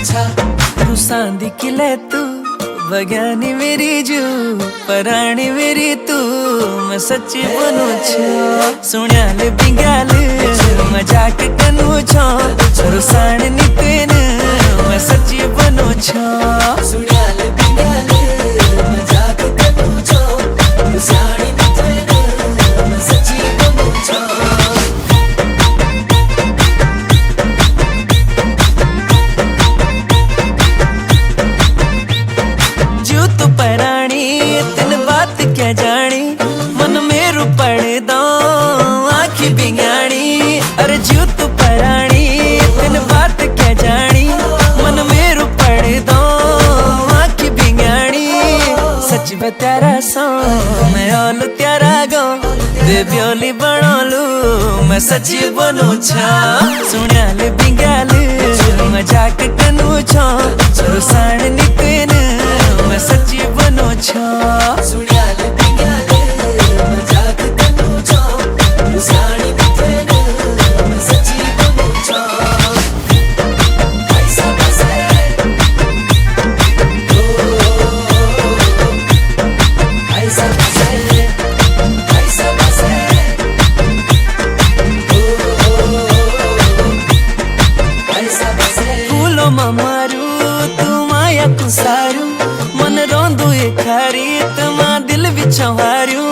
रुसांदी किले तू बगानी मेरी जू पराणी मेरी तू मैं सच्ची बनू छो सुण्याल बिंगाल मजाक कनू छो रुसाण नी तेन मैं सच्ची बनू छो सुण्याल बिंगाल मजाक कनू छो रुसाण नी तेन मैं सच्ची बनू छो क्या जानी मन मेरू पड़े दो आखी बिगाड़ी अरे जू तू परानी तेन बात क्या जानी मन मेरू पड़े दो आखी बिगाड़ी सच बतारा सो मैं ओलू त्यारा गो दे ब्योली बनोलू मैं सच्ची बनू छा सुण्याल बिंगाल मजाक कनू छो रुसाण नी तेन मैं सच्ची बनू छा सुण्याल बिंगाल मजाक कनू छो रुसाण नी तेन मैं सच्ची बनू छा ऐसा बसे ओ ऐसा बसे ऐसा बसे ओ ऐसा बसे फूलो मारू तू माया कुसारू मन रोंदू खारी तमा दिल विच हारू